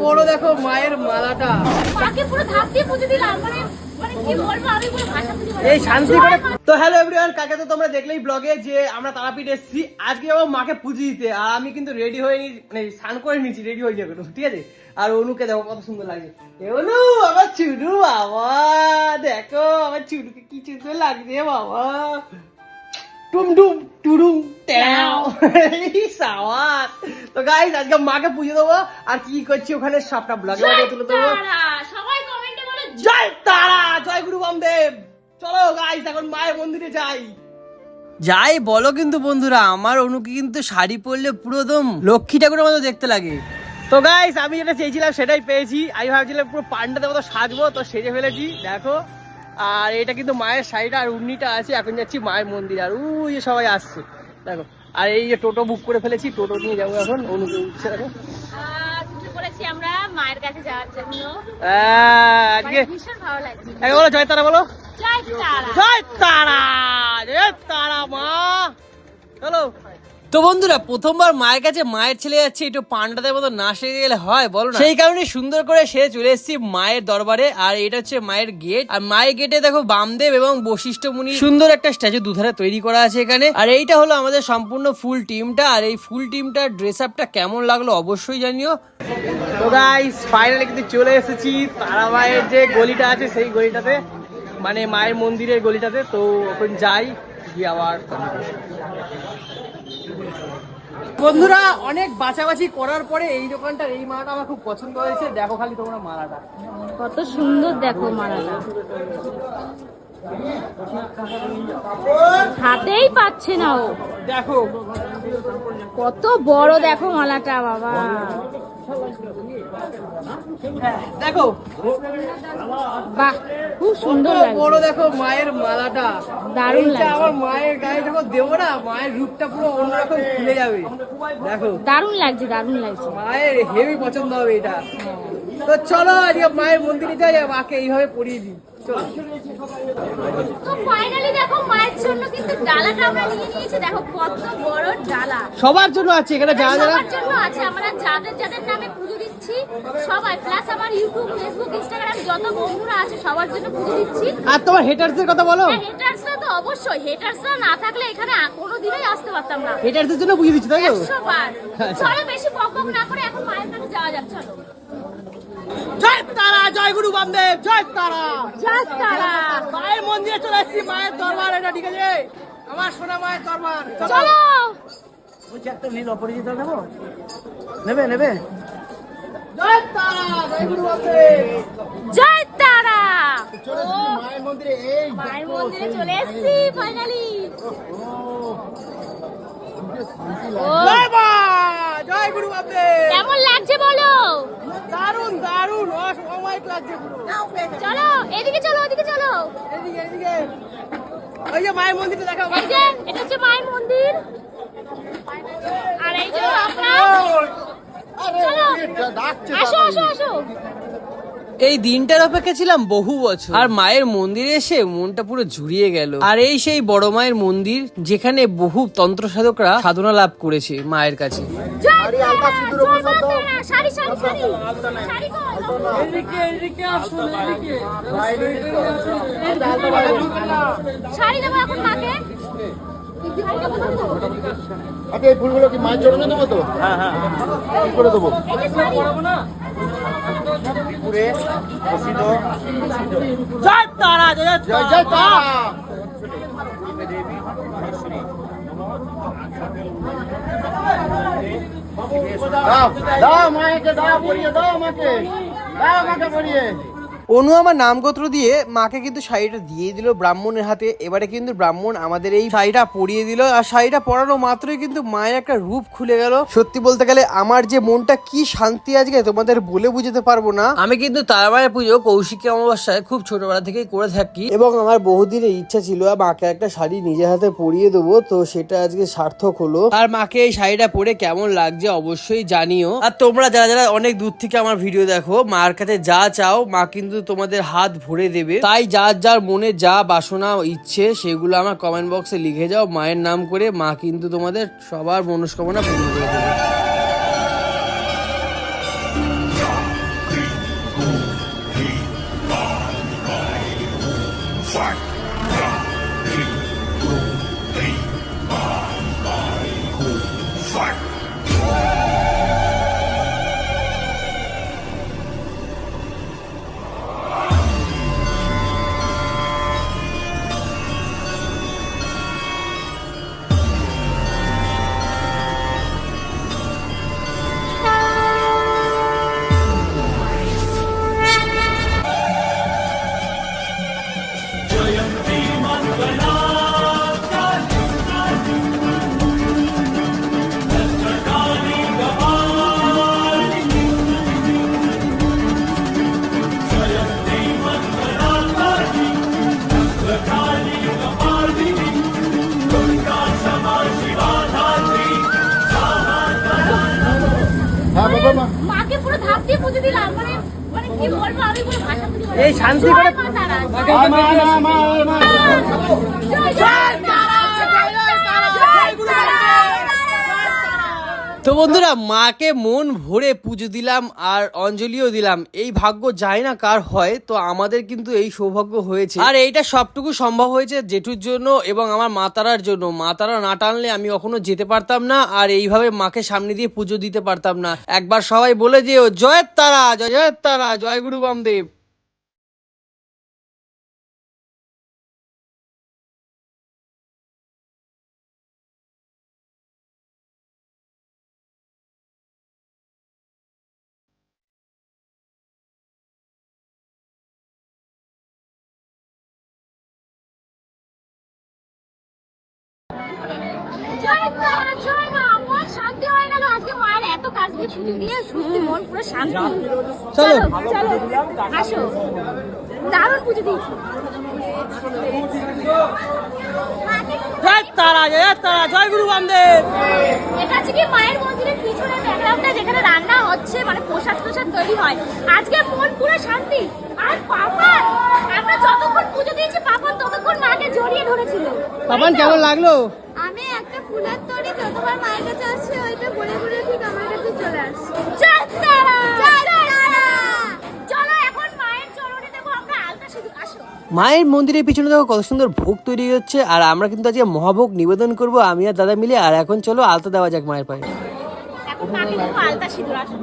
বড় দেখো মায়ের মালাটা, মাকে পুরো ধাপ দিয়ে পুজো দিলাম, মানে কি বলবো আমি পুরো ভাষা খুঁজে পাচ্ছি না। এই শান্তি করে। তো হ্যালো এভরিওয়ান, কালকে তো তোমরা দেখলেই ব্লগে যে আমরা তারাপীঠ এসেছি। আজকে যাবো মাকে পুজো দিতে, আর আমি কিন্তু রেডি হয়ে মানে স্নান করে নিয়েছি, রেডি হয়ে যাবে ঠিক আছে। আর অনুকে দেখো কত সুন্দর লাগছে। অনু আমার চুনু বাবা, দেখো আমার চুনুকে কি সুন্দর লাগছে বাবা। টুমটুম টুডুম ট্যাও সাওয়াত। তো গাইস আজকে মাকে পুজো দেবো, আর কি করছি ওখানে সবটা ব্লগে তুলে দেবো। সবাই কমেন্টে বলো জয় তারা, জয় গুরু বামদেব। চলো গাইস এখন মায়ের মন্দিরে যাই। যাই বলো কিন্তু বন্ধুরা, আমার অনুকে কিন্তু শাড়ি পরলে পুরো একদম লক্ষ্মী ঠাকুরের মতো দেখতে লাগে। তো গাইস আমি যেটা চেয়েছিলাম সেটাই পেয়েছি। আমি ভাবছিলাম পুরো পান্ডাদের মতো সাজবো, তো সেজে ফেলেছি দেখো। আর এটা কিন্তু মায়ের শাড়িটা আর উন্নিটা আছে। এখন যাচ্ছি মায়ের মন্দিরে, আর ওই যে সবাই আসছে দেখো। আর এই যে টোটো বুক করে ফেলেছি, টোটো নিয়ে যাবো এখন। অনুকে উঠছে দেখো, উঠে পড়েছি আমরা মায়ের কাছে যাওয়ার জন্য। আজকে ভীষণ ভালো লাগছে। বলো জয় তারা, বলো জয় তারা, জয় তারা, জয় তারা মা। চলো। তো বন্ধুরা প্রথমবার মায়ের কাছে মায়ের ছেলে যাচ্ছে, একটু পান্ডাদের মতো না সেজে গেলে হয় বলো না। সেই কারণে সুন্দর করে সেজে চলে এসেছি মায়ের দরবারে। আর এটা হচ্ছে মায়ের গেট, আর মায়ের গেটে দেখো বামদেব এবং বশিষ্ঠ মুনি সুন্দর একটা স্ট্যাচু দুধারে তৈরি করা আছে এখানে। আর এইটা হলো আমাদের সম্পূর্ণ ফুল টিমটা। আর এই ফুল টিমটার ড্রেস আপটা কেমন লাগলো অবশ্যই জানিও। তো গাইস ফাইনালি কিন্তু চলে এসেছি তারা মায়ের যে গলিটা আছে সেই গলিটাতে, মানে মায়ের মন্দিরের গলিটাতে। তো এখন যাই গিয়ে আবার। বন্ধুরা অনেক বাছাবাছি করার পরে এই দোকানটার এই মালাটা আমার খুব পছন্দ হয়েছে। দেখো খালি তোমরা মালাটা কত সুন্দর, দেখো মালাটা হাতেই পাচ্ছে না ও। দেখো কত বড়, দেখো মালাটা বাবা। দেখো বাহ, খুব সুন্দর কত লাগছে। বড় দেখো মায়ের মালাটা, দারুণ এইটা লাগছে। আমার মায়ের গায়ে যখন দেবো না, মায়ের রূপটা পুরো অন্যরকম খুলে যাবে। দেখো দারুণ লাগছে, দারুণ লাগছে। মায়ের হেভি পছন্দ হবে এটা। তো চলো আজকে মায়ের মন্দিরে যাই, আর মাকে এইভাবে পরিয়ে দিই। চলো। তো ফাইনালি দেখো মায়ের জন্য কিন্তু ডালাটা আমরা নিয়ে নিয়েছি। দেখো কত বড় ডালা, সবার জন্য আছে এখানে, যারা যারা সবার জন্য আছে। আমরা যাদের যাদের নামে পুজো দিচ্ছি সবাই, প্লাস আমার ইউটিউব, ফেসবুক, ইনস্টাগ্রাম যত বন্ধুরা আছে সবার জন্য পুজো দিচ্ছি। আর তোমার হেটার্সদের কথা বলো। হেটার্সরা তো অবশ্যই, হেটার্সরা না থাকলে এখানে কোনোদিনই আসতে পারতাম না। হেটার্সদের জন্য বুঝিয়ে দিচ্ছি তাই তো। 100 বার। চলো বেশি বকবক না করে এখন মায়ের কাছে যাওয়া যাক, চলো। জয় তারা, জয় গুরু বামদেব, জয় তারা, জয় তারা। মায়ের মন্দিরে চলে এসেছি, মায়ের দরবার এটা ঠিক আছে, আমার সোনা মায়ের দরবার। চলো। বলছি একটা নীল অপরিচিত নেবো, নেবে নেবে। জয় তারা, জয় গুরু বামদেব, জয় তারা। মায়ের মন্দিরে। এই মায়ের মন্দিরে চলে এসেছি ফাইনালি। জয় মা, জয় গুরু বামদেব। কেমন লাগছে বলো? দারুন দারুন, অসামায়িক লাগছে পুরো। চলো এদিকে, চলো ওদিকে, চলো। এদিকে এদিকে, ওই যে মায়ের মন্দিরটা দেখাও। এই যে এটা হচ্ছে মায়ের মন্দির, আর এই যে আপনার। চলো আসো আসো আসো। এই দিনটার অপেক্ষা ছিলাম বহু বছর, আর মায়ের মন্দিরে এসে মনটা পুরো জুড়িয়ে গেল। আর এই সেই বড় মায়ের মন্দির, যেখানে বহু তন্ত্র সাধকরা সাধনা লাভ করেছে মায়ের কাছে। শাড়ি দেবো এখন মাকে। আচ্ছা এই ফুলগুলো কি মায়ের চরণে দেবো তো? হ্যাঁ হ্যাঁ, কি করে দেবো? জয় তারা, জয় জয় জয় তারা। দাও দাও মাকে, দাও পরিয়ে দাও মাকে, দাও মাকে পরিয়ে। অনু আমার নামগোত্র দিয়ে মাকে কিন্তু শাড়িটা দিয়ে দিল ব্রাহ্মণের হাতে। এবারে কিন্তু ব্রাহ্মণ আমাদের এই শাড়িটা পরিয়ে দিল, আর শাড়িটা পরানো মাত্রই কিন্তু মায়ের একটা রূপ খুলে গেল। সত্যি বলতে গেলে আমার যে মনটা কি শান্তি আজকে তোমাদের বলে বুঝতে পারবো না। আমি কিন্তু তারামায়ের পুজো কৌশিকী অমাবস্যায় খুব ছোটবেলা থেকেই করে থাকি, এবং আমার বহুদিনের ইচ্ছা ছিল মাকে একটা শাড়ি নিজের হাতে পরিয়ে দেবো। তো সেটা আজকে সার্থক হলো। আর মাকে এই শাড়িটা পরে কেমন লাগছে অবশ্যই জানিও। আর তোমরা যারা যারা অনেক দূর থেকে আমার ভিডিও দেখো, মার কাছে যা চাও মা কিন্তু তোমাদের হাত ভরে দেবে। তাই যার যার মনে যা বাসনা ইচ্ছে সেগুলো আমার কমেন্ট বক্সে লিখে যাও মায়ের নাম করে। মা কিন্তু তোমাদের সবার মনস্কামনা পূর্ণ করে দেবে। হ্যাঁ বাবা মা মাকে পুরো ধাপ দিয়ে পুজো দিলাম, মানে মানে কি বলবো আমি পুরো ভাষা খুঁজে পাচ্ছি না। এই শান্তি জয় করে- মা তারা, মা মা মা মা জয় জয় তারা, জয় তারা, জয় তারা। তো বন্ধুরা, মাকে মন ভরে পুজো দিলাম আর অঞ্জলিও দিলাম। এই ভাগ্য যায় না কার হয়, তো আমাদের কিন্তু এই সৌভাগ্য হয়েছে। আর এইটা সবটুকু সম্ভব হয়েছে জেঠুর জন্য এবং আমার মা তারার জন্য। মা তারা না টানলে আমি কখনো যেতে পারতাম না, আর এইভাবে মাকে সামনে দিয়ে পুজো দিতে পারতাম না। একবার সবাই বলে যেও জয়ের তারা, জয় জয়ের তারা, জয় গুরু বামদেব। জয় তারা, জয় মা, মন শান্তি হয়ে গেল আজকে মায়ের এত কাজ দিয়ে পুজো দিয়ে, সত্যি মন পুরো শান্তি। চলো। চলো আসো, দারুণ পুজো দিয়েছি। জয় তারা, জয় তারা, জয় গুরু বামদেব। এটা হচ্ছে কি মায়ের মন্দিরের পিছনে ব্যাকগ্রাউন্ডটা, যেখানে রান্না হচ্ছে, মানে প্রসাদ প্রসাদ তৈরি হয়। আজকে মন পুরো শান্তি। আর পাপা, আমরা যতক্ষণ পুজো দিয়েছি পাপা ততক্ষণ মাকে জড়িয়ে ধরেছিল। পাপান কেমন লাগলো? আমি একটা ফুলের তৈরি যতবার মায়ের কাছে আসছে ওইটা ঘুরে ঘুরে ঠিক আমার কাছে চলে আসছে। জয় তারা, জয় তারা। চলো এখন মায়ের চরণে দেবো আমরা আলতা সিঁদুর। আসো। মায়ের মন্দিরের পিছনে দেখো কত সুন্দর ভোগ তৈরি হচ্ছে, আর আমরা কিন্তু আজকে মহাভোগ নিবেদন করব আমি আর দাদা মিলে। আর এখন চলো আলতা দেওয়া যাক মায়ের পায়ে। এখন মাকে দেবো আলতা সিঁদুর। আসো।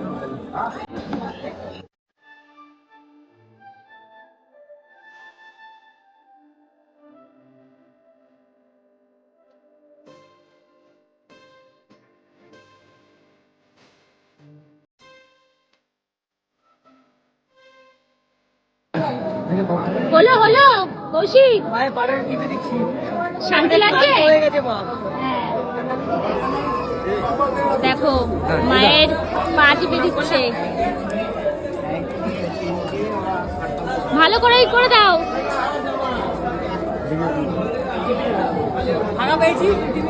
হলো হলো কৌশিক, শান্তি লাগছে? হ্যাঁ। দেখো মায়ের পা টিপে দিচ্ছে, ভালো করেই করে দাও।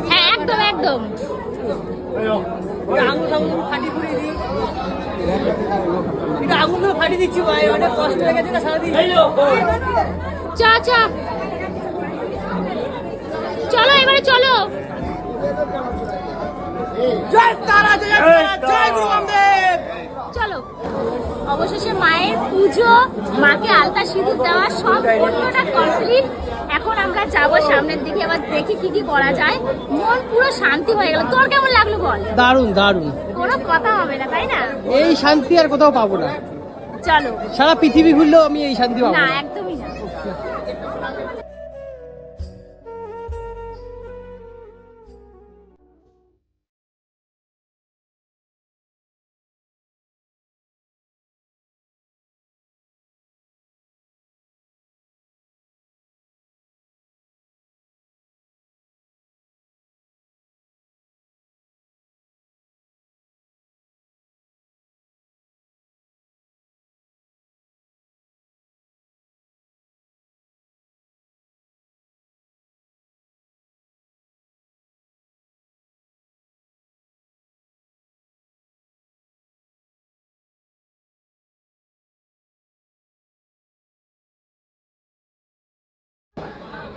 হ্যাঁ একদম একদম। চা চা, চলো এবারে চলো। চলো অবশেষে মায়ের পুজো, মাকে আলতা সিঁদুর দেওয়া সব পূর্ণটা কমপ্লিট। এখন আমরা যাব সামনের দিকে, আবার দেখি কি কি করা যায়। মন পুরো শান্তি হয়ে গেল। তোর কেমন লাগলো বল? দারুণ দারুণ, কোনো কথা হবে না তাই না? এই শান্তি আর কোথাও পাবো না। চলো। সারা পৃথিবী ঘুরলেও আমি এই শান্তি পাবো না না। একদমই না।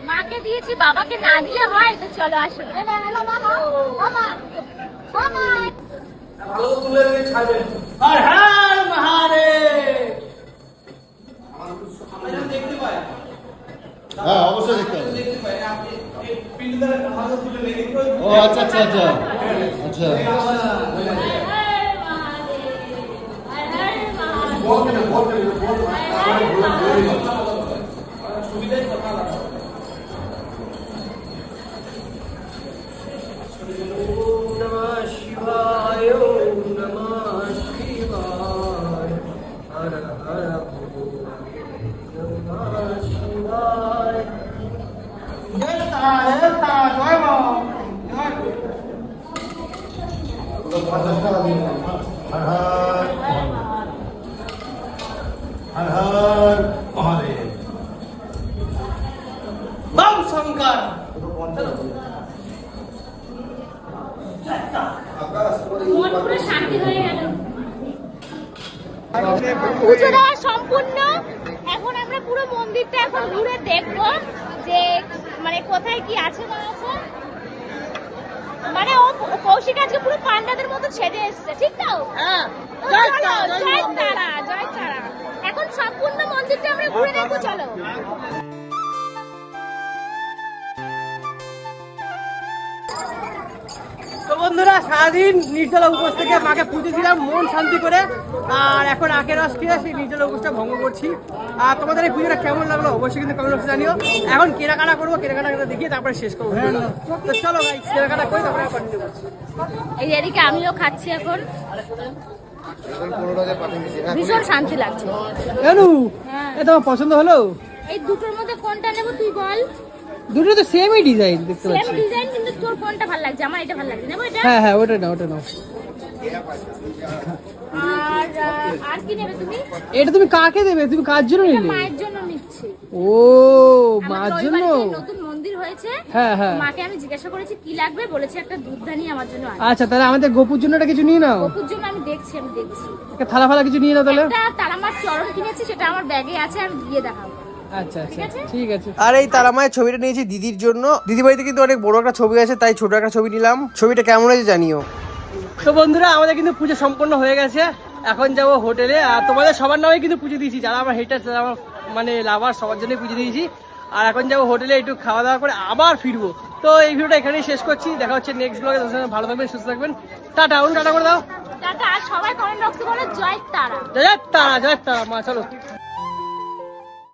মাকে দিয়েছি, বাবাকে না দিলে হয়? তো চলো আসো। হ্যাঁ অবশ্যই দেখতে হবে। ও আচ্ছা আচ্ছা আচ্ছা আচ্ছা হর হর মহাদেব। বাম শঙ্কর। মন পুরো শান্তি হয়ে গেল। পুজো দেওয়া সম্পূর্ণ। এখন আমরা পুরো মন্দিরটা এখন ঘুরে দেখবো যে মানে কোথায় কি আছে না আছে। মানে ও কৌশিক আজকে পুরো পান্ডাদের মতো সেজে এসেছে, ঠিক তো? হ্যাঁ, জয় তারা, জয় তারা। এখন সম্পূর্ণ মন্দিরটা আমরা ঘুরে দেখবো, চলো। তো বন্ধুরা, সারাদিন নির্জলা উপোস থেকে মাকে পুজো দিলাম মন শান্তি করে, আর এখন আখের রস খেয়ে সেই নির্জলা উপোসটা ভঙ্গ করছি। আর তোমাদের এই পুজোটা কেমন লাগলো অবশ্যই কিন্তু কমেন্ট বক্সে জানিও। এখন কেনাকাটা করবো, কেনাকাটা দেখিয়ে তারপরে শেষ করবো। তো চলো গাইস, কেনাকাটা করি তারপরে কন্টিনিউ করছি। এই এদিকে আমিও খাচ্ছি এখন, ভীষণ শান্তি লাগছে। জানু, হ্যাঁ। এ তোমার পছন্দ হলো? এই দুটোর মধ্যে কোনটা নেব তুই বল? দুটো তো সেমই ডিজাইন দেখতে সেম পাচ্ছি। ডিজাইন, কিন্তু তোর কোনটা ভালো লাগছে? আমার এটা ভালো লাগছে, নেবো এটা। হ্যাঁ হ্যাঁ, ওটা নাও, ওটা নাও। আর কি নেবে তুমি? এটা তুমি কাকে দেবে? তুমি কার জন্য এটা নিলে? মায়ের জন্য নিচ্ছি। ও, মার আমাদের ওই জন্য? বাড়িতে নতুন মন্দির হয়েছে। হ্যাঁ হ্যাঁ। মাকে আমি জিজ্ঞাসা করেছি কি লাগবে, বলেছে একটা দুধদানি আমার জন্য আনতে। আচ্ছা, তাহলে আমাদের গোপুর জন্য একটা কিছু নিয়ে নাও। গোপুর জন্য আমি দেখছি। একটা থালা ফালা কিছু নিয়ে নাও তাহলে। একটা তারামার চরণ কিনেছি, সেটা আমার ব্যাগে আছে, আমি দিয়ে দেখাবো। আচ্ছা আচ্ছা, ঠিক আছে? ঠিক আছে। আর এই তারামায়ের ছবিটা নিয়েছি দিদির জন্য। দিদি বাড়িতে কিন্তু অনেক বড় একটা ছবি আছে, তাই ছোট একটা ছবি নিলাম। ছবিটা কেমন হয়েছে জানিও। তো বন্ধুরা, আমাদের কিন্তু পুজো সম্পন্ন হয়ে গেছে। এখন যাবো হোটেলে। আর তোমাদের সবার নামে কিন্তু পুজো দিয়েছি, যারা আমার হেটার, যারা আমার মানে লাভার, সবার জন্যই পুজো দিয়েছি। আর এখন যাবো হোটেলে, একটু খাওয়া দাওয়া করে আবার ফিরবো। তো এই ভিডিওটা এখানেই শেষ করছি। দেখা হচ্ছে নেক্সট ব্লগে। ভালো থাকবেন, সুস্থ থাকবেন। টাটা। টাটা করে দাও। টাটা। আর সবাই কমেন্ট বক্সে বলো জয় তারা। জয় তারা, জয় তারা মা। চলো।